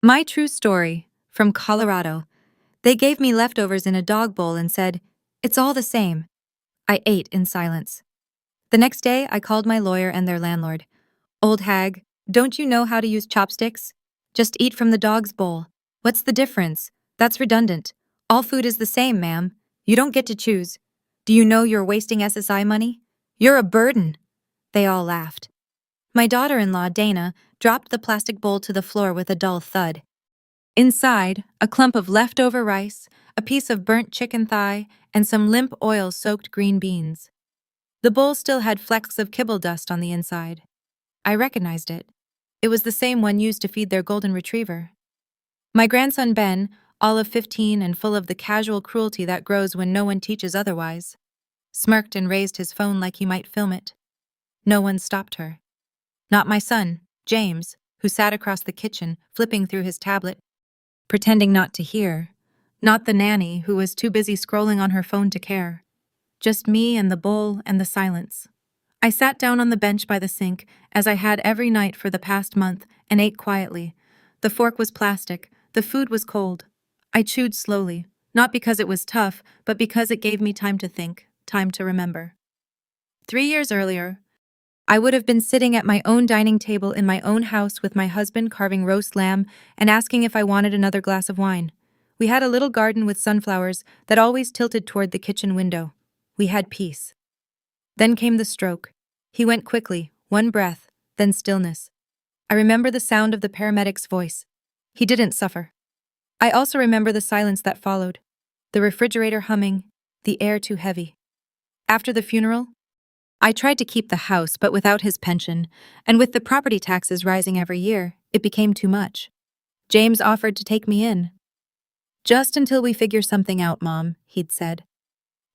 My true story, from Colorado. They gave me leftovers in a dog bowl and said, "It's all the same." I ate in silence. The next day, I called my lawyer and their landlord. "Old hag, don't you know how to use chopsticks? Just eat from the dog's bowl. What's the difference? That's redundant. All food is the same, ma'am. You don't get to choose. Do you know you're wasting SSI money? You're a burden." They all laughed. My daughter-in-law, Dana, dropped the plastic bowl to the floor with a dull thud. Inside, a clump of leftover rice, a piece of burnt chicken thigh, and some limp oil-soaked green beans. The bowl still had flecks of kibble dust on the inside. I recognized it. It was the same one used to feed their golden retriever. My grandson Ben, all of 15 and full of the casual cruelty that grows when no one teaches otherwise, smirked and raised his phone like he might film it. No one stopped her. Not my son, James, who sat across the kitchen, flipping through his tablet, pretending not to hear. Not the nanny, who was too busy scrolling on her phone to care. Just me and the bowl and the silence. I sat down on the bench by the sink, as I had every night for the past month, and ate quietly. The fork was plastic, the food was cold. I chewed slowly, not because it was tough, but because it gave me time to think, time to remember. 3 years earlier, I would have been sitting at my own dining table in my own house with my husband carving roast lamb and asking if I wanted another glass of wine. We had a little garden with sunflowers that always tilted toward the kitchen window. We had peace. Then came the stroke. He went quickly, one breath, then stillness. I remember the sound of the paramedic's voice. He didn't suffer. I also remember the silence that followed, the refrigerator humming, the air too heavy. After the funeral, I tried to keep the house, but without his pension, and with the property taxes rising every year, it became too much. James offered to take me in. "Just until we figure something out, Mom," he'd said.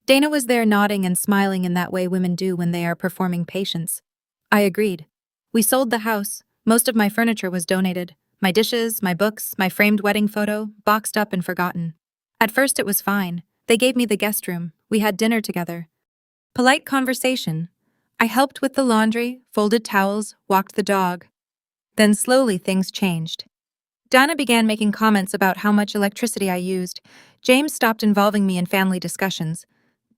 Dana was there nodding and smiling in that way women do when they are performing patience. I agreed. We sold the house. Most of my furniture was donated. My dishes, my books, my framed wedding photo, boxed up and forgotten. At first it was fine. They gave me the guest room. We had dinner together. Polite conversation. I helped with the laundry, folded towels, walked the dog. Then slowly things changed. Dana began making comments about how much electricity I used. James stopped involving me in family discussions.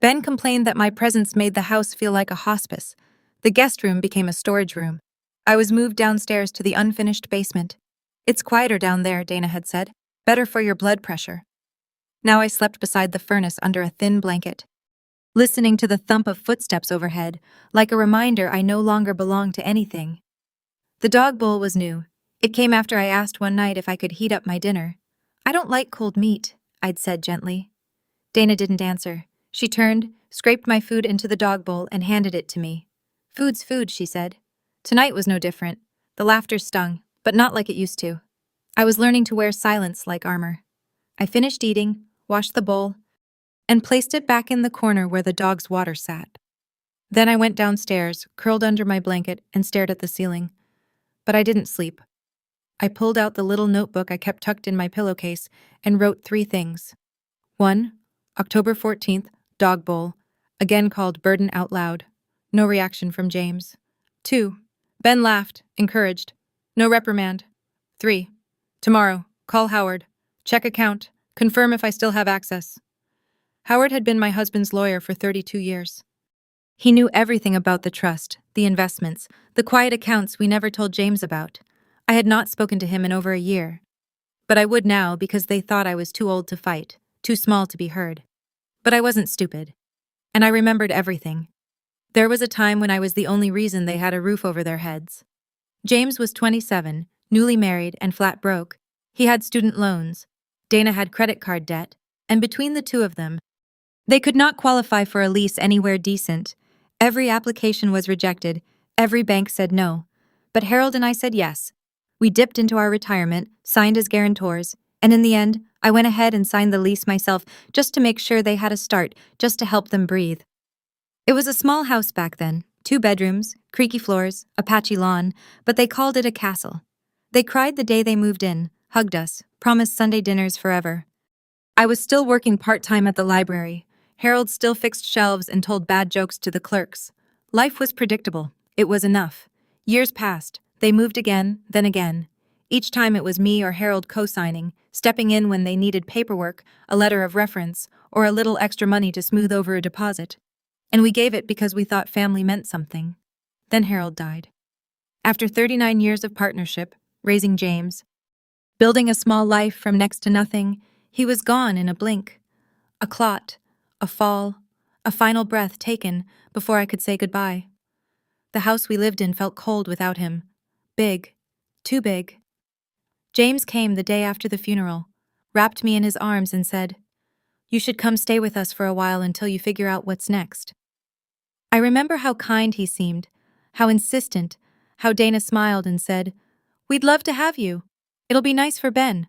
Ben complained that my presence made the house feel like a hospice. The guest room became a storage room. I was moved downstairs to the unfinished basement. "It's quieter down there," Dana had said. "Better for your blood pressure." Now I slept beside the furnace under a thin blanket, listening to the thump of footsteps overhead, like a reminder I no longer belonged to anything. The dog bowl was new. It came after I asked one night if I could heat up my dinner. "I don't like cold meat," I'd said gently. Dana didn't answer. She turned, scraped my food into the dog bowl, and handed it to me. "Food's food," she said. Tonight was no different. The laughter stung, but not like it used to. I was learning to wear silence like armor. I finished eating, washed the bowl, and placed it back in the corner where the dog's water sat. Then I went downstairs, curled under my blanket, and stared at the ceiling. But I didn't sleep. I pulled out the little notebook I kept tucked in my pillowcase and wrote 3 things. 1. October 14th, dog bowl, again called Burden Out Loud. No reaction from James. 2. Ben laughed, encouraged. No reprimand. 3. Tomorrow, call Howard. Check account. Confirm if I still have access. Howard had been my husband's lawyer for 32 years. He knew everything about the trust, the investments, the quiet accounts we never told James about. I had not spoken to him in over a year. But I would now because they thought I was too old to fight, too small to be heard. But I wasn't stupid. And I remembered everything. There was a time when I was the only reason they had a roof over their heads. James was 27, newly married and flat broke. He had student loans. Dana had credit card debt. And between the two of them, they could not qualify for a lease anywhere decent. Every application was rejected. Every bank said no. But Harold and I said yes. We dipped into our retirement, signed as guarantors, and in the end, I went ahead and signed the lease myself just to make sure they had a start, just to help them breathe. It was a small house back then, 2 bedrooms, creaky floors, a patchy lawn, but they called it a castle. They cried the day they moved in, hugged us, promised Sunday dinners forever. I was still working part-time at the library. Harold still fixed shelves and told bad jokes to the clerks. Life was predictable. It was enough. Years passed. They moved again, then again. Each time it was me or Harold co-signing, stepping in when they needed paperwork, a letter of reference, or a little extra money to smooth over a deposit. And we gave it because we thought family meant something. Then Harold died. After 39 years of partnership, raising James, building a small life from next to nothing, he was gone in a blink. A clot, a fall, a final breath taken before I could say goodbye. The house we lived in felt cold without him. Big. Too big. James came the day after the funeral, wrapped me in his arms and said, "You should come stay with us for a while until you figure out what's next." I remember how kind he seemed, how insistent, how Dana smiled and said, "We'd love to have you. It'll be nice for Ben."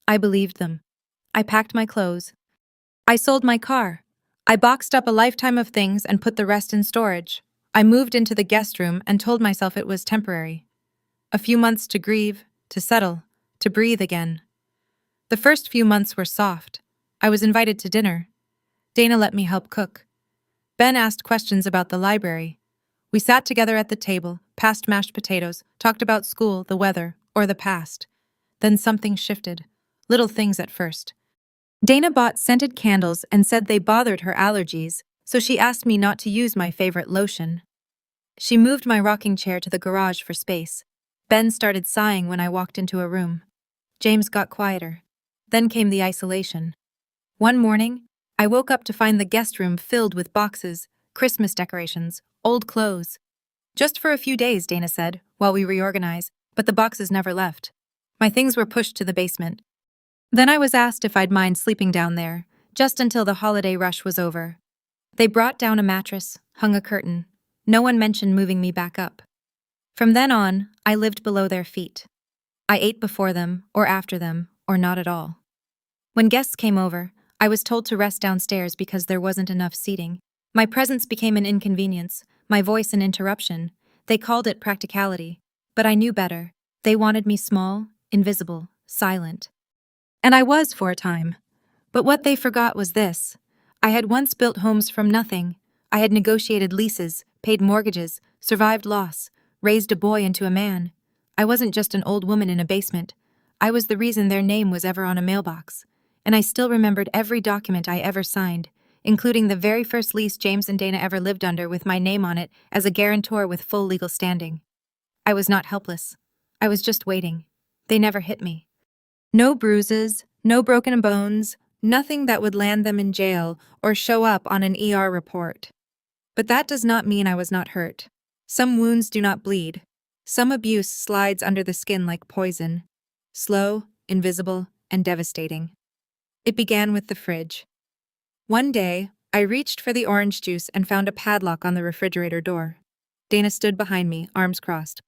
I believed them. I packed my clothes. I sold my car. I boxed up a lifetime of things and put the rest in storage. I moved into the guest room and told myself it was temporary. A few months to grieve, to settle, to breathe again. The first few months were soft. I was invited to dinner. Dana let me help cook. Ben asked questions about the library. We sat together at the table, passed mashed potatoes, talked about school, the weather, or the past. Then something shifted. Little things at first. Dana bought scented candles and said they bothered her allergies, so she asked me not to use my favorite lotion. She moved my rocking chair to the garage for space. Ben started sighing when I walked into a room. James got quieter. Then came the isolation. One morning, I woke up to find the guest room filled with boxes, Christmas decorations, old clothes. "Just for a few days," Dana said, "while we reorganize," but the boxes never left. My things were pushed to the basement. Then I was asked if I'd mind sleeping down there, just until the holiday rush was over. They brought down a mattress, hung a curtain. No one mentioned moving me back up. From then on, I lived below their feet. I ate before them, or after them, or not at all. When guests came over, I was told to rest downstairs because there wasn't enough seating. My presence became an inconvenience, my voice an interruption. They called it practicality, but I knew better. They wanted me small, invisible, silent. And I was for a time. But what they forgot was this. I had once built homes from nothing. I had negotiated leases, paid mortgages, survived loss, raised a boy into a man. I wasn't just an old woman in a basement. I was the reason their name was ever on a mailbox. And I still remembered every document I ever signed, including the very first lease James and Dana ever lived under with my name on it as a guarantor with full legal standing. I was not helpless. I was just waiting. They never hit me. No bruises, no broken bones, nothing that would land them in jail or show up on an ER report. But that does not mean I was not hurt. Some wounds do not bleed. Some abuse slides under the skin like poison. Slow, invisible, and devastating. It began with the fridge. One day, I reached for the orange juice and found a padlock on the refrigerator door. Dana stood behind me, arms crossed.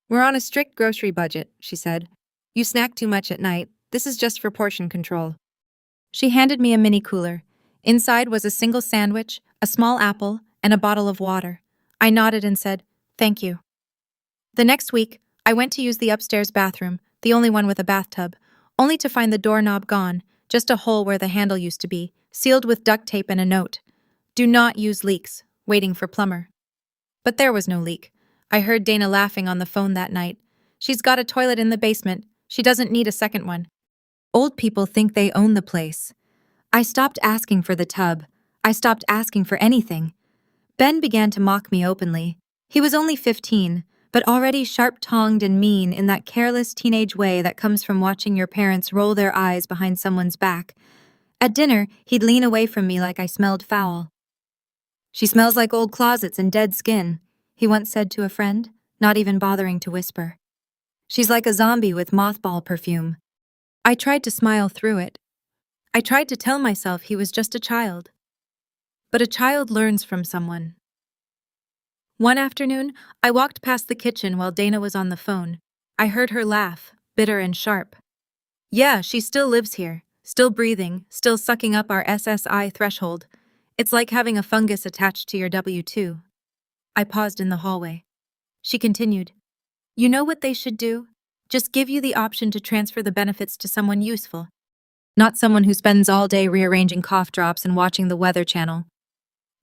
"We're on a strict grocery budget," she said. "You snack too much at night. This is just for portion control." She handed me a mini cooler. Inside was a single sandwich, a small apple, and a bottle of water. I nodded and said, "Thank you." The next week, I went to use the upstairs bathroom, the only one with a bathtub, only to find the doorknob gone, just a hole where the handle used to be, sealed with duct tape and a note. "Do not use leaks. Waiting for plumber." But there was no leak. I heard Dana laughing on the phone that night. "She's got a toilet in the basement. She doesn't need a second one." Old people think they own the place. I stopped asking for the tub. I stopped asking for anything. Ben began to mock me openly. He was only 15, but already sharp-tongued and mean in that careless teenage way that comes from watching your parents roll their eyes behind someone's back. At dinner, he'd lean away from me like I smelled foul. "She smells like old closets and dead skin," he once said to a friend, not even bothering to whisper. "She's like a zombie with mothball perfume." I tried to smile through it. I tried to tell myself he was just a child. But a child learns from someone. One afternoon, I walked past the kitchen while Dana was on the phone. I heard her laugh, bitter and sharp. "Yeah, she still lives here, still breathing, still sucking up our SSI threshold. It's like having a fungus attached to your W-2. I paused in the hallway. She continued, "You know what they should do? Just give you the option to transfer the benefits to someone useful. Not someone who spends all day rearranging cough drops and watching the Weather Channel."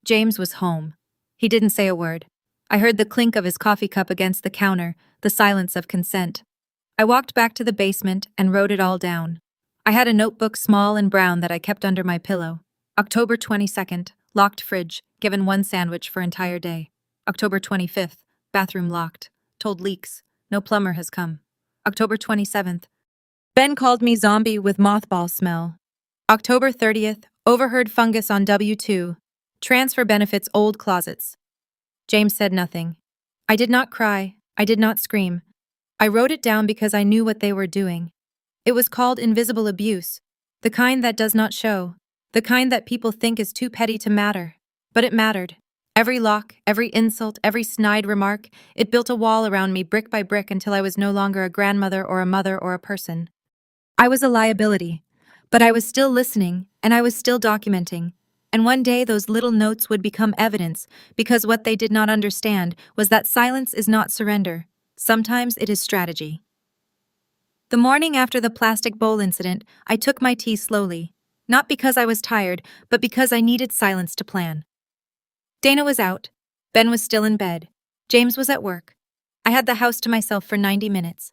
James was home. He didn't say a word. I heard the clink of his coffee cup against the counter, the silence of consent. I walked back to the basement and wrote it all down. I had a notebook small and brown that I kept under my pillow. October 22nd, locked fridge, given one sandwich for entire day. October 25th, bathroom locked, told leaks, no plumber has come. October 27th, Ben called me zombie with mothball smell. October 30th, overheard fungus on W2, transfer benefits old closets. James said nothing. I did not cry, I did not scream. I wrote it down because I knew what they were doing. It was called invisible abuse, the kind that does not show, the kind that people think is too petty to matter. But it mattered. Every lock, every insult, every snide remark, it built a wall around me brick by brick until I was no longer a grandmother or a mother or a person. I was a liability, but I was still listening, and I was still documenting. And one day those little notes would become evidence, because what they did not understand was that silence is not surrender. Sometimes it is strategy. The morning after the plastic bowl incident, I took my tea slowly. Not because I was tired, but because I needed silence to plan. Dana was out. Ben was still in bed. James was at work. I had the house to myself for 90 minutes.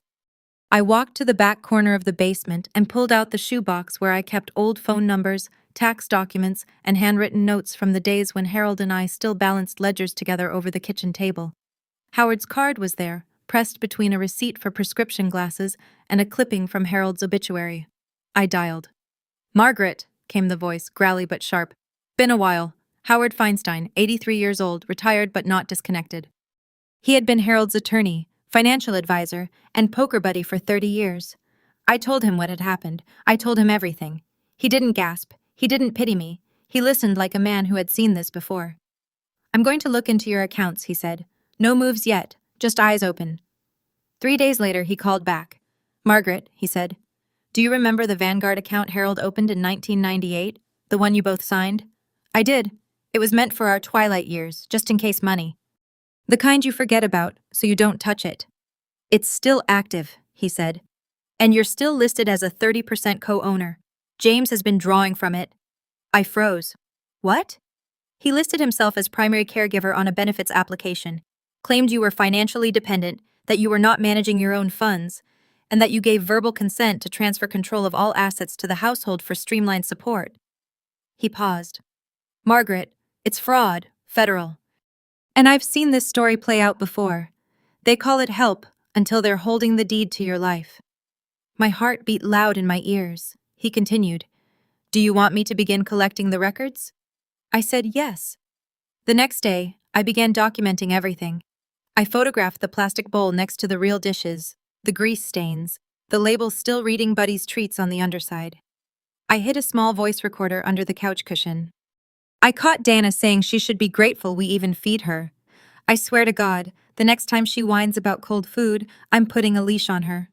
I walked to the back corner of the basement and pulled out the shoebox where I kept old phone numbers, tax documents, and handwritten notes from the days when Harold and I still balanced ledgers together over the kitchen table. Howard's card was there, pressed between a receipt for prescription glasses and a clipping from Harold's obituary. I dialed. "Margaret," came the voice, growly but sharp. "Been a while. Howard Feinstein, 83 years old, retired but not disconnected." He had been Harold's attorney, financial advisor, and poker buddy for 30 years. I told him what had happened. I told him everything. He didn't gasp. He didn't pity me. He listened like a man who had seen this before. "I'm going to look into your accounts," he said. "No moves yet, just eyes open." 3 days later, he called back. "Margaret," he said, "do you remember the Vanguard account Harold opened in 1998? The one you both signed?" "I did. It was meant for our twilight years, just in case money. The kind you forget about, so you don't touch it." "It's still active," he said. "And you're still listed as a 30% co-owner. James has been drawing from it." I froze. "What?" "He listed himself as primary caregiver on a benefits application, claimed you were financially dependent, that you were not managing your own funds, and that you gave verbal consent to transfer control of all assets to the household for streamlined support." He paused. "Margaret, it's fraud, federal. And I've seen this story play out before. They call it help until they're holding the deed to your life." My heart beat loud in my ears. He continued, "Do you want me to begin collecting the records?" I said yes. The next day, I began documenting everything. I photographed the plastic bowl next to the real dishes, the grease stains, the label still reading Buddy's treats on the underside. I hid a small voice recorder under the couch cushion. I caught Dana saying she should be grateful we even feed her. I swear to God, the next time she whines about cold food, I'm putting a leash on her.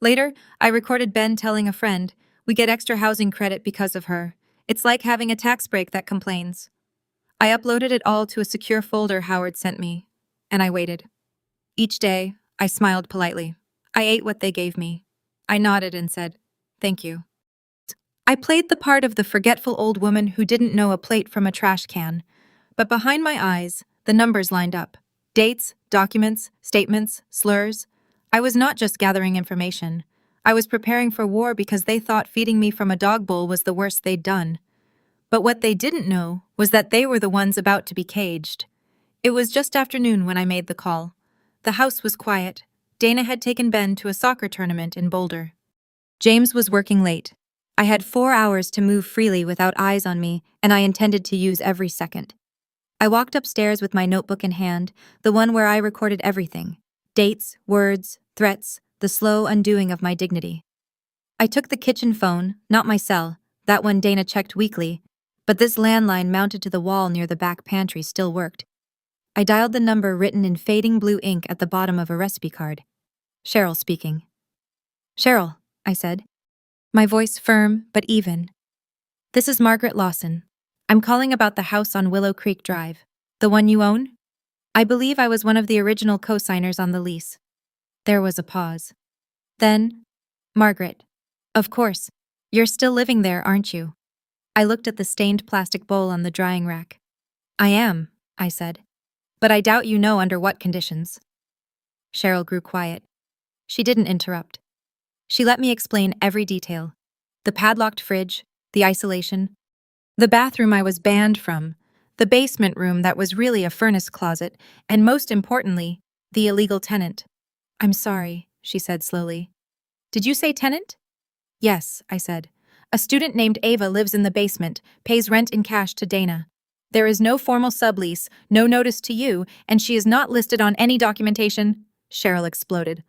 Later, I recorded Ben telling a friend, "We get extra housing credit because of her. It's like having a tax break that complains." I uploaded it all to a secure folder Howard sent me, and I waited. Each day, I smiled politely. I ate what they gave me. I nodded and said, "Thank you." I played the part of the forgetful old woman who didn't know a plate from a trash can, but behind my eyes, the numbers lined up. Dates, documents, statements, slurs. I was not just gathering information. I was preparing for war because they thought feeding me from a dog bowl was the worst they'd done. But what they didn't know was that they were the ones about to be caged. It was just afternoon when I made the call. The house was quiet. Dana had taken Ben to a soccer tournament in Boulder. James was working late. I had 4 hours to move freely without eyes on me, and I intended to use every second. I walked upstairs with my notebook in hand, the one where I recorded everything. Dates, words, threats, the slow undoing of my dignity. I took the kitchen phone, not my cell, that one Dana checked weekly, but this landline mounted to the wall near the back pantry still worked. I dialed the number written in fading blue ink at the bottom of a recipe card. Cheryl speaking. "Cheryl," I said, my voice firm but even. "This is Margaret Lawson. I'm calling about the house on Willow Creek Drive. The one you own?" I believe I was one of the original co-signers on the lease. There was a pause. Then, "Margaret, of course, you're still living there, aren't you?" I looked at the stained plastic bowl on the drying rack. "I am," I said. "But I doubt you know under what conditions." Cheryl grew quiet. She didn't interrupt. She let me explain every detail. The padlocked fridge, the isolation, the bathroom I was banned from, the basement room that was really a furnace closet, and most importantly, the illegal tenant. "I'm sorry," she said slowly. "Did you say tenant?" "Yes," I said. "A student named Ava lives in the basement, pays rent in cash to Dana. There is no formal sublease, no notice to you, and she is not listed on any documentation." Cheryl exploded.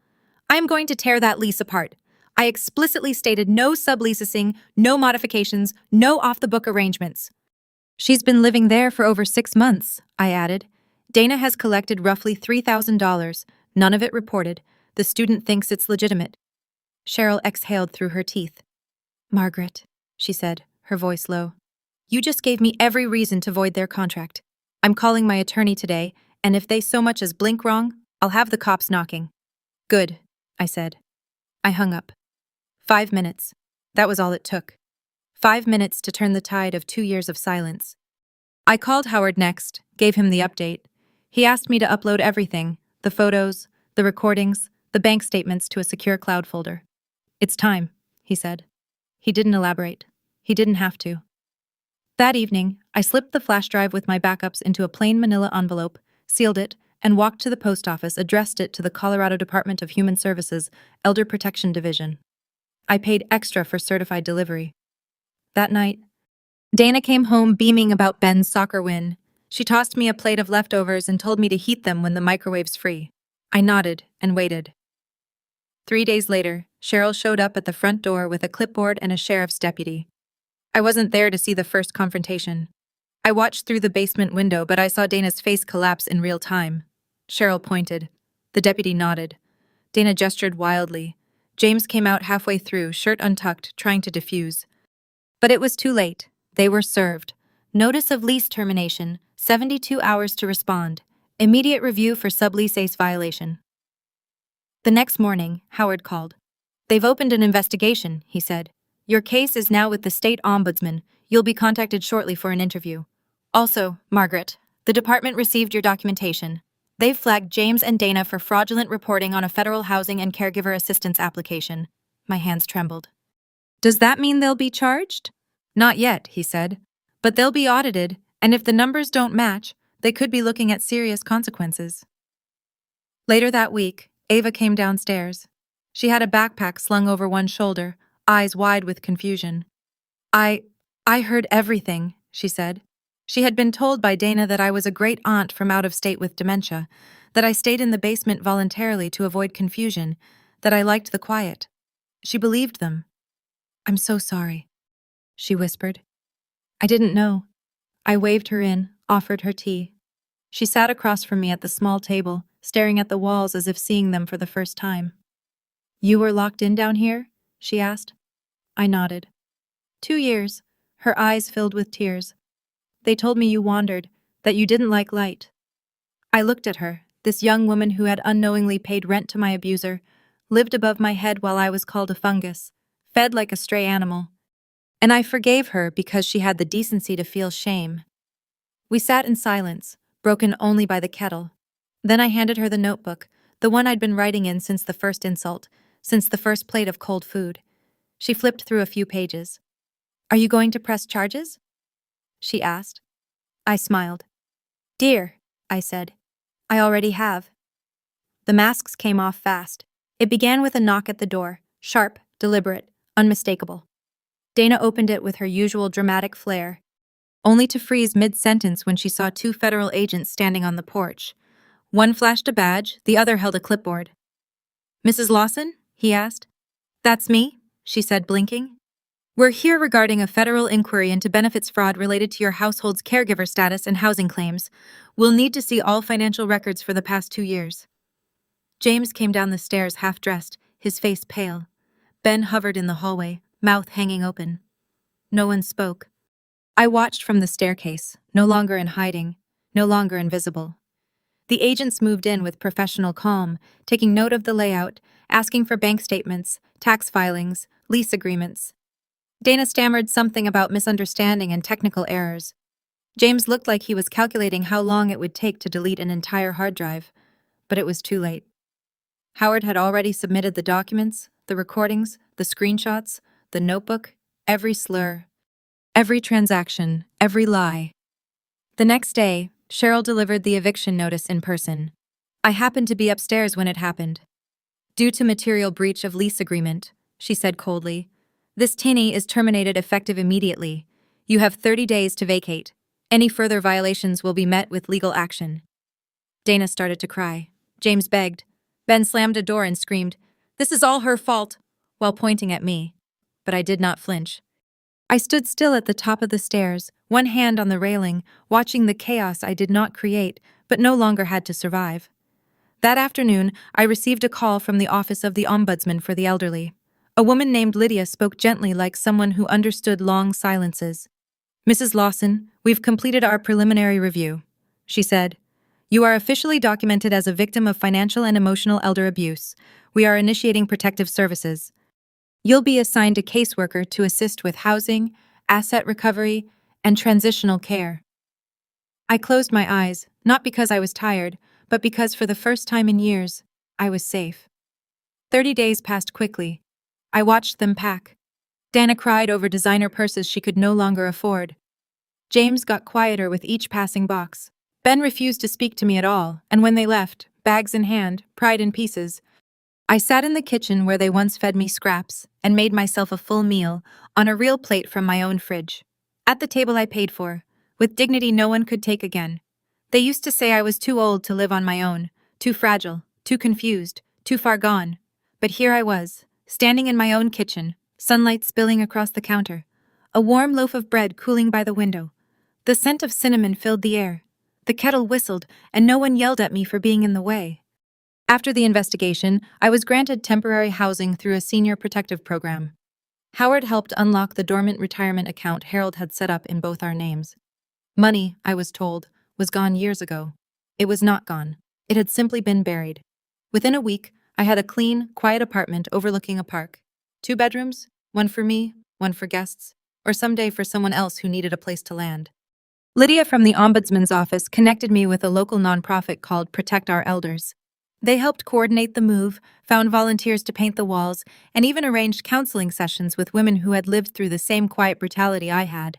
"I am going to tear that lease apart. I explicitly stated no subleasing, no modifications, no off-the-book arrangements." "She's been living there for over 6 months," I added. "Dana has collected roughly $3,000, none of it reported. The student thinks it's legitimate." Cheryl exhaled through her teeth. "Margaret," she said, her voice low, "you just gave me every reason to void their contract. I'm calling my attorney today, and if they so much as blink wrong, I'll have the cops knocking." "Good," I said. I hung up. 5 minutes. That was all it took. 5 minutes to turn the tide of 2 years of silence. I called Howard next, gave him the update. He asked me to upload everything, the photos, the recordings, the bank statements to a secure cloud folder. "It's time," he said. He didn't elaborate. He didn't have to. That evening, I slipped the flash drive with my backups into a plain manila envelope, sealed it, and walked to the post office, addressed it to the Colorado Department of Human Services, Elder Protection Division. I paid extra for certified delivery. That night, Dana came home beaming about Ben's soccer win. She tossed me a plate of leftovers and told me to heat them when the microwave's free. I nodded and waited. 3 days later, Cheryl showed up at the front door with a clipboard and a sheriff's deputy. I wasn't there to see the first confrontation. I watched through the basement window, but I saw Dana's face collapse in real time. Cheryl pointed. The deputy nodded. Dana gestured wildly. James came out halfway through, shirt untucked, trying to defuse. But it was too late. They were served. Notice of lease termination, 72 hours to respond. Immediate review for sublease ACE violation. The next morning, Howard called. "They've opened an investigation," he said. "Your case is now with the state ombudsman. You'll be contacted shortly for an interview. Also, Margaret, the department received your documentation. They've flagged James and Dana for fraudulent reporting on a federal housing and caregiver assistance application." My hands trembled. "Does that mean they'll be charged?" "Not yet," he said. "But they'll be audited, and if the numbers don't match, they could be looking at serious consequences." Later that week, Ava came downstairs. She had a backpack slung over one shoulder, eyes wide with confusion. I heard everything," she said. She had been told by Dana that I was a great aunt from out of state with dementia, that I stayed in the basement voluntarily to avoid confusion, that I liked the quiet. She believed them. "I'm so sorry," she whispered. "I didn't know." I waved her in, offered her tea. She sat across from me at the small table, staring at the walls as if seeing them for the first time. "You were locked in down here?" she asked. I nodded. 2 years, her eyes filled with tears. "They told me you wandered, that you didn't like light." I looked at her, this young woman who had unknowingly paid rent to my abuser, lived above my head while I was called a fungus, fed like a stray animal. And I forgave her because she had the decency to feel shame. We sat in silence, broken only by the kettle. Then I handed her the notebook, the one I'd been writing in since the first insult, since the first plate of cold food. She flipped through a few pages. "Are you going to press charges?" she asked. I smiled. "Dear," I said, "I already have." The masks came off fast. It began with a knock at the door, sharp, deliberate, unmistakable. Dana opened it with her usual dramatic flair, only to freeze mid-sentence when she saw 2 federal agents standing on the porch. One flashed a badge, the other held a clipboard. "Mrs. Lawson?" he asked. "That's me," she said, blinking. "We're here regarding a federal inquiry into benefits fraud related to your household's caregiver status and housing claims. We'll need to see all financial records for the past 2 years." James came down the stairs half-dressed, his face pale. Ben hovered in the hallway, mouth hanging open. No one spoke. I watched from the staircase, no longer in hiding, no longer invisible. The agents moved in with professional calm, taking note of the layout, asking for bank statements, tax filings, lease agreements. Dana stammered something about misunderstanding and technical errors. James looked like he was calculating how long it would take to delete an entire hard drive, but it was too late. Howard had already submitted the documents, the recordings, the screenshots, the notebook, every slur, every transaction, every lie. The next day, Cheryl delivered the eviction notice in person. I happened to be upstairs when it happened. Due to material breach of lease agreement, she said coldly, this tinny is terminated effective immediately. You have 30 days to vacate. Any further violations will be met with legal action. Dana started to cry. James begged. Ben slammed a door and screamed, this is all her fault, while pointing at me. But I did not flinch. I stood still at the top of the stairs, one hand on the railing, watching the chaos I did not create, but no longer had to survive. That afternoon, I received a call from the Office of the Ombudsman for the Elderly. A woman named Lydia spoke gently like someone who understood long silences. Mrs. Lawson, we've completed our preliminary review, she said. You are officially documented as a victim of financial and emotional elder abuse. We are initiating protective services. You'll be assigned a caseworker to assist with housing, asset recovery, and transitional care. I closed my eyes, not because I was tired, but because for the first time in years, I was safe. 30 days passed quickly. I watched them pack. Dana cried over designer purses she could no longer afford. James got quieter with each passing box. Ben refused to speak to me at all, and when they left, bags in hand, pride in pieces, I sat in the kitchen where they once fed me scraps and made myself a full meal on a real plate from my own fridge. At the table I paid for, with dignity no one could take again. They used to say I was too old to live on my own, too fragile, too confused, too far gone. But here I was, standing in my own kitchen, sunlight spilling across the counter, a warm loaf of bread cooling by the window. The scent of cinnamon filled the air. The kettle whistled, and no one yelled at me for being in the way. After the investigation, I was granted temporary housing through a senior protective program. Howard helped unlock the dormant retirement account Harold had set up in both our names. Money, I was told, was gone years ago. It was not gone. It had simply been buried. Within a week, I had a clean, quiet apartment overlooking a park. 2 bedrooms, one for me, one for guests, or someday for someone else who needed a place to land. Lydia from the Ombudsman's office connected me with a local nonprofit called Protect Our Elders. They helped coordinate the move, found volunteers to paint the walls, and even arranged counseling sessions with women who had lived through the same quiet brutality I had.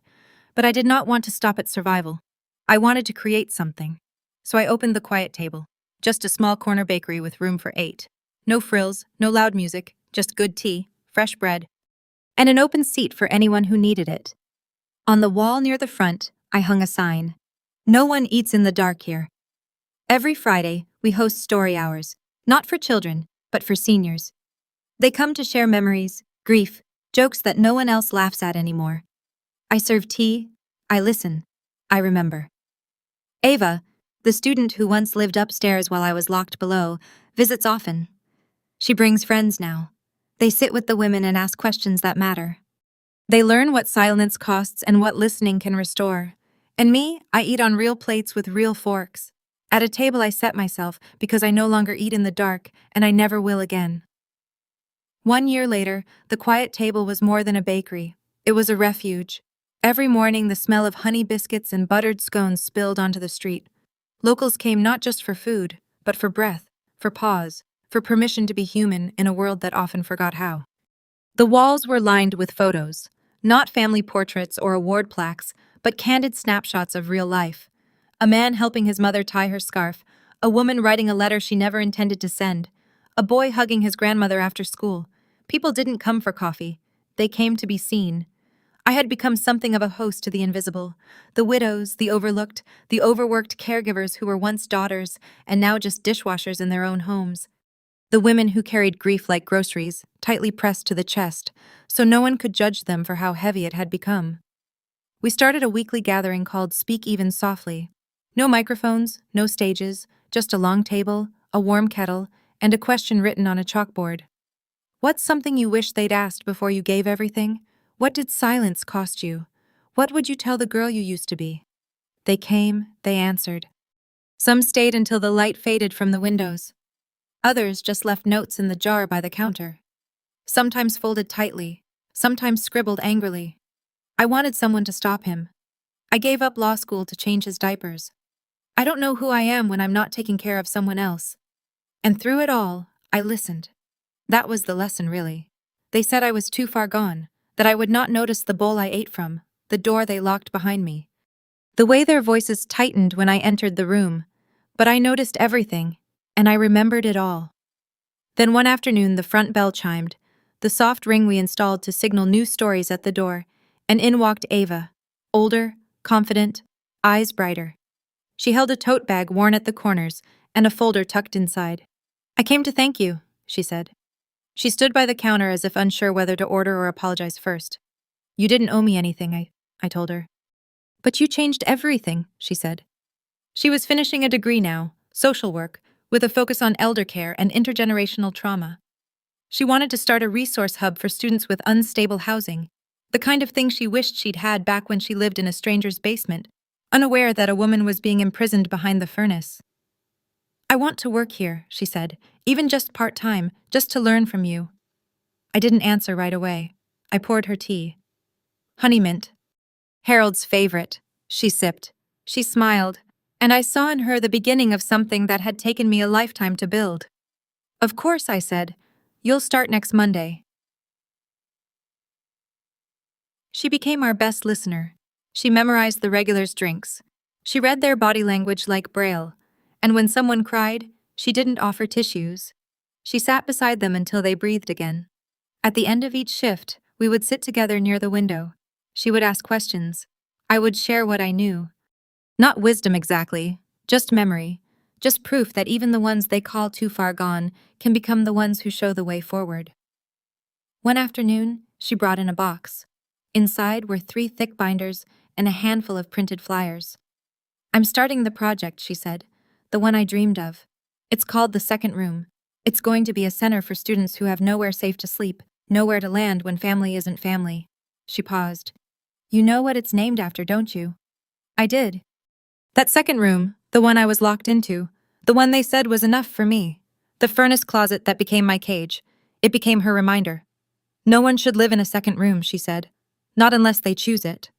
But I did not want to stop at survival. I wanted to create something. So I opened the quiet table, just a small corner bakery with room for 8. No frills, no loud music, just good tea, fresh bread, and an open seat for anyone who needed it. On the wall near the front, I hung a sign. No one eats in the dark here. Every Friday, we host story hours, not for children, but for seniors. They come to share memories, grief, jokes that no one else laughs at anymore. I serve tea, I listen, I remember. Ava, the student who once lived upstairs while I was locked below, visits often. She brings friends now. They sit with the women and ask questions that matter. They learn what silence costs and what listening can restore. And me, I eat on real plates with real forks. At a table I set myself because I no longer eat in the dark, and I never will again. 1 year later, the quiet table was more than a bakery. It was a refuge. Every morning, the smell of honey biscuits and buttered scones spilled onto the street. Locals came not just for food, but for breath, for pause, for permission to be human in a world that often forgot how. The walls were lined with photos, not family portraits or award plaques, but candid snapshots of real life. A man helping his mother tie her scarf, a woman writing a letter she never intended to send, a boy hugging his grandmother after school. People didn't come for coffee. They came to be seen. I had become something of a host to the invisible, the widows, the overlooked, the overworked caregivers who were once daughters and now just dishwashers in their own homes. The women who carried grief like groceries, tightly pressed to the chest, so no one could judge them for how heavy it had become. We started a weekly gathering called Speak Even Softly. No microphones, no stages, just a long table, a warm kettle, and a question written on a chalkboard. What's something you wish they'd asked before you gave everything? What did silence cost you? What would you tell the girl you used to be? They came, they answered. Some stayed until the light faded from the windows. Others just left notes in the jar by the counter. Sometimes folded tightly, sometimes scribbled angrily. I wanted someone to stop him. I gave up law school to change his diapers. I don't know who I am when I'm not taking care of someone else. And through it all, I listened. That was the lesson, really. They said I was too far gone, that I would not notice the bowl I ate from, the door they locked behind me. The way their voices tightened when I entered the room, but I noticed everything, and I remembered it all. Then one afternoon the front bell chimed, the soft ring we installed to signal new stories at the door, and in walked Ava, older, confident, eyes brighter. She held a tote bag worn at the corners and a folder tucked inside. "I came to thank you," she said. She stood by the counter as if unsure whether to order or apologize first. "You didn't owe me anything," I told her. "But you changed everything," she said. She was finishing a degree now, social work, with a focus on elder care and intergenerational trauma. She wanted to start a resource hub for students with unstable housing, the kind of thing she wished she'd had back when she lived in a stranger's basement, unaware that a woman was being imprisoned behind the furnace. "I want to work here," she said, "even just part-time, just to learn from you." I didn't answer right away. I poured her tea. "Honey mint." "Harold's favorite." She sipped. She smiled, and I saw in her the beginning of something that had taken me a lifetime to build. "Of course," I said. "You'll start next Monday." She became our best listener. She memorized the regulars' drinks. She read their body language like Braille, and when someone cried, she didn't offer tissues. She sat beside them until they breathed again. At the end of each shift, we would sit together near the window. She would ask questions. I would share what I knew. Not wisdom exactly, just memory, just proof that even the ones they call too far gone can become the ones who show the way forward. One afternoon, she brought in a box. Inside were 3 thick binders and a handful of printed flyers. "I'm starting the project," she said, "the one I dreamed of. It's called the Second Room. It's going to be a center for students who have nowhere safe to sleep, nowhere to land when family isn't family." She paused. "You know what it's named after, don't you?" I did. That second room, the one I was locked into, the one they said was enough for me, the furnace closet that became my cage, it became her reminder. "No one should live in a second room," she said. "Not unless they choose it."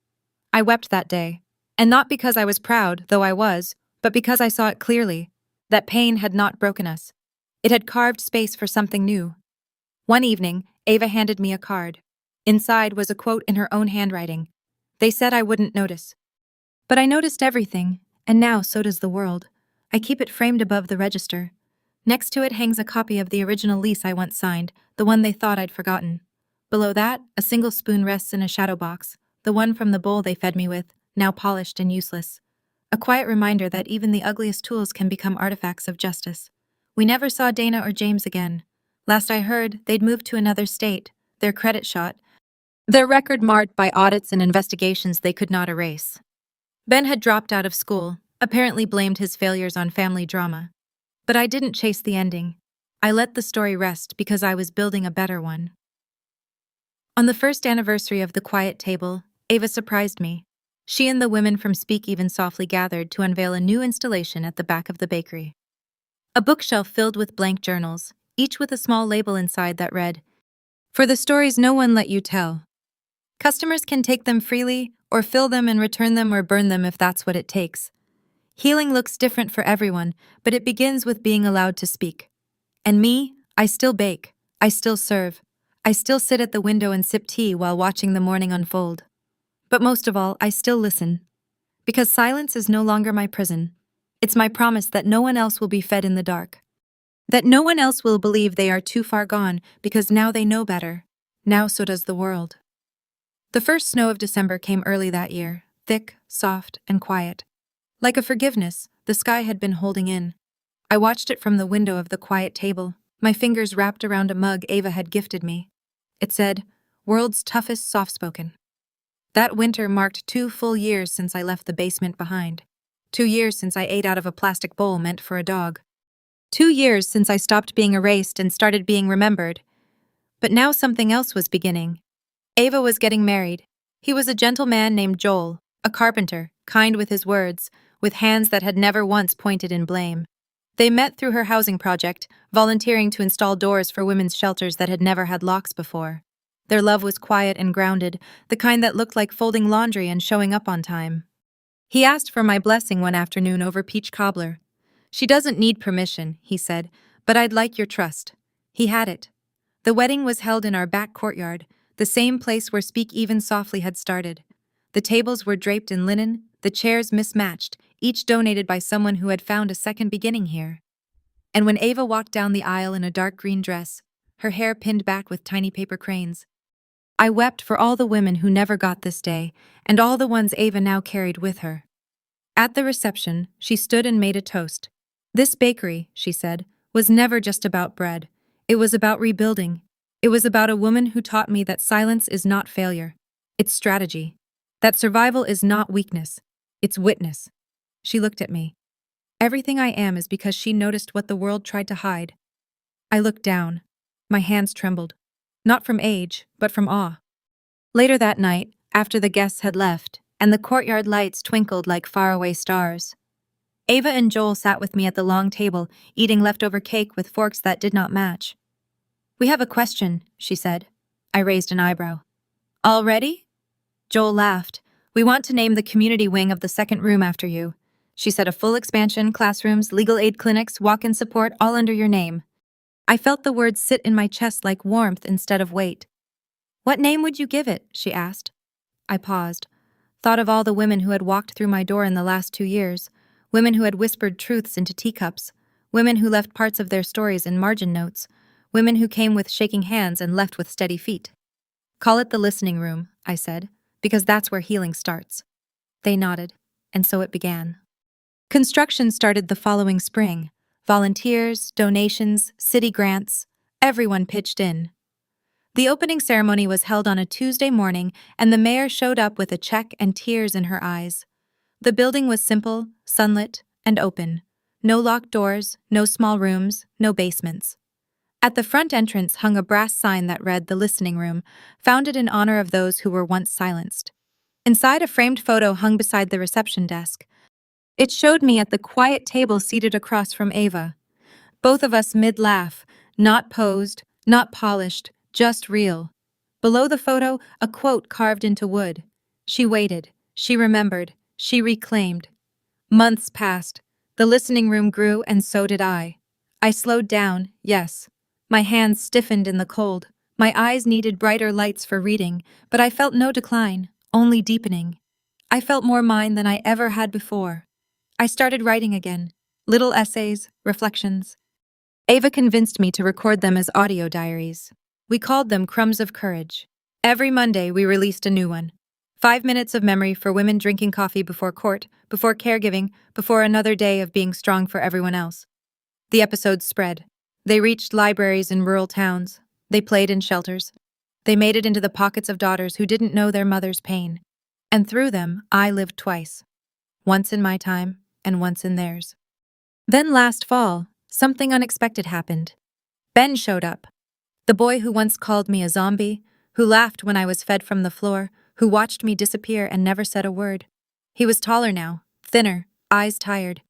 I wept that day. And not because I was proud, though I was, but because I saw it clearly, that pain had not broken us. It had carved space for something new. One evening, Ava handed me a card. Inside was a quote in her own handwriting. They said I wouldn't notice. But I noticed everything, and now so does the world. I keep it framed above the register. Next to it hangs a copy of the original lease I once signed, the one they thought I'd forgotten. Below that, a single spoon rests in a shadow box, the one from the bowl they fed me with, now polished and useless. A quiet reminder that even the ugliest tools can become artifacts of justice. We never saw Dana or James again. Last I heard, they'd moved to another state, their credit shot, their record marred by audits and investigations they could not erase. Ben had dropped out of school, apparently blamed his failures on family drama. But I didn't chase the ending. I let the story rest because I was building a better one. On the first anniversary of the Quiet Table, Ava surprised me. She and the women from Speak Even softly gathered to unveil a new installation at the back of the bakery. A bookshelf filled with blank journals, each with a small label inside that read, "For the stories no one let you tell." Customers can take them freely, or fill them and return them or burn them if that's what it takes. Healing looks different for everyone, but it begins with being allowed to speak. And me, I still bake, I still serve, I still sit at the window and sip tea while watching the morning unfold. But most of all, I still listen. Because silence is no longer my prison. It's my promise that no one else will be fed in the dark. That no one else will believe they are too far gone because now they know better. Now so does the world. The first snow of December came early that year, thick, soft, and quiet. Like a forgiveness, the sky had been holding in. I watched it from the window of the Quiet Table, my fingers wrapped around a mug Ava had gifted me. It said, "World's toughest soft-spoken." That winter marked 2 full years since I left the basement behind. 2 years since I ate out of a plastic bowl meant for a dog. 2 years since I stopped being erased and started being remembered. But now something else was beginning. Ava was getting married. He was a gentle man named Joel, a carpenter, kind with his words, with hands that had never once pointed in blame. They met through her housing project, volunteering to install doors for women's shelters that had never had locks before. Their love was quiet and grounded, the kind that looked like folding laundry and showing up on time. He asked for my blessing one afternoon over peach cobbler. "She doesn't need permission," he said, "but I'd like your trust. He had it. The wedding was held in our back courtyard, the same place where Speak Even Softly had started. The tables were draped in linen, the chairs mismatched, each donated by someone who had found a second beginning here. And when Ava walked down the aisle in a dark green dress, her hair pinned back with tiny paper cranes, I wept for all the women who never got this day, and all the ones Ava now carried with her. At the reception, she stood and made a toast. This bakery, she said, was never just about bread. It was about rebuilding. It was about a woman who taught me that silence is not failure. It's strategy. That survival is not weakness. It's witness. She looked at me. Everything I am is because she noticed what the world tried to hide. I looked down. My hands trembled. Not from age, but from awe. Later that night, after the guests had left, and the courtyard lights twinkled like faraway stars, Ava and Joel sat with me at the long table, eating leftover cake with forks that did not match. "We have a question," she said. I raised an eyebrow. "Already?" Joel laughed. "We want to name the community wing of the second room after you." She said, "A full expansion, classrooms, legal aid clinics, walk-in support, all under your name." I felt the words sit in my chest like warmth instead of weight. "What name would you give it?" she asked. I paused, thought of all the women who had walked through my door in the last 2 years, women who had whispered truths into teacups, women who left parts of their stories in margin notes, women who came with shaking hands and left with steady feet. "Call it the listening room," I said, "because that's where healing starts." They nodded, and so it began. Construction started the following spring. Volunteers, donations, city grants, everyone pitched in. The opening ceremony was held on a Tuesday morning, and the mayor showed up with a check and tears in her eyes. The building was simple, sunlit, and open. No locked doors, no small rooms, no basements. At the front entrance hung a brass sign that read "The Listening Room," founded in honor of those who were once silenced. Inside, a framed photo hung beside the reception desk. It showed me at the quiet table seated across from Ava. Both of us mid-laugh, not posed, not polished, just real. Below the photo, a quote carved into wood. She waited, she remembered, she reclaimed. Months passed. The listening room grew, and so did I. I slowed down, yes. My hands stiffened in the cold. My eyes needed brighter lights for reading, but I felt no decline, only deepening. I felt more mine than I ever had before. I started writing again. Little essays, reflections. Ava convinced me to record them as audio diaries. We called them Crumbs of Courage. Every Monday, we released a new one. 5 minutes of memory for women drinking coffee before court, before caregiving, before another day of being strong for everyone else. The episodes spread. They reached libraries in rural towns. They played in shelters. They made it into the pockets of daughters who didn't know their mother's pain. And through them, I lived twice. Once in my time, and once in theirs. Then last fall, something unexpected happened. Ben showed up. The boy who once called me a zombie, who laughed when I was fed from the floor, who watched me disappear and never said a word. He was taller now, thinner, eyes tired.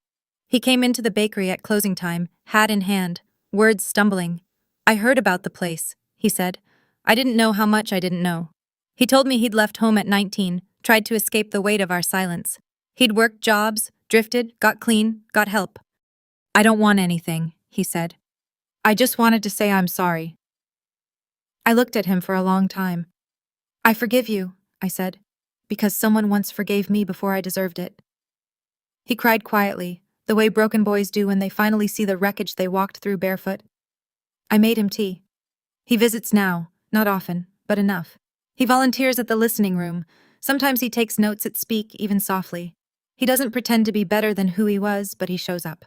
He came into the bakery at closing time, hat in hand, words stumbling. "I heard about the place," he said. "I didn't know how much I didn't know." He told me he'd left home at 19, tried to escape the weight of our silence. He'd worked jobs, drifted, got clean, got help. "I don't want anything," he said. "I just wanted to say I'm sorry." I looked at him for a long time. "I forgive you," I said, "because someone once forgave me before I deserved it." He cried quietly, the way broken boys do when they finally see the wreckage they walked through barefoot. I made him tea. He visits now, not often, but enough. He volunteers at the listening room. Sometimes he takes notes at Speak, even softly. He doesn't pretend to be better than who he was, but he shows up.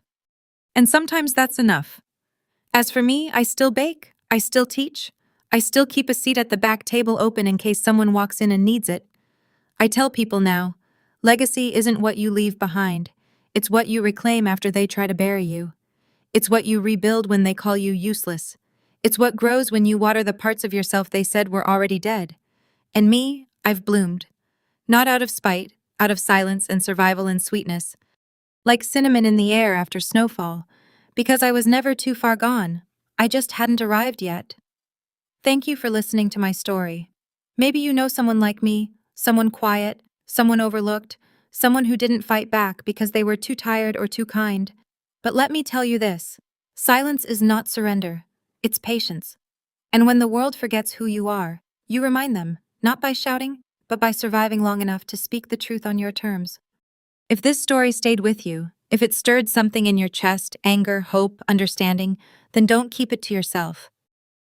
And sometimes that's enough. As for me, I still bake, I still teach, I still keep a seat at the back table open in case someone walks in and needs it. I tell people now, legacy isn't what you leave behind. It's what you reclaim after they try to bury you. It's what you rebuild when they call you useless. It's what grows when you water the parts of yourself they said were already dead. And me, I've bloomed. Not out of spite, out of silence and survival and sweetness. Like cinnamon in the air after snowfall. Because I was never too far gone. I just hadn't arrived yet. Thank you for listening to my story. Maybe you know someone like me, someone quiet, someone overlooked, someone who didn't fight back because they were too tired or too kind. But let me tell you this. Silence is not surrender. It's patience. And when the world forgets who you are, you remind them, not by shouting, but by surviving long enough to speak the truth on your terms. If this story stayed with you, if it stirred something in your chest, anger, hope, understanding, then don't keep it to yourself.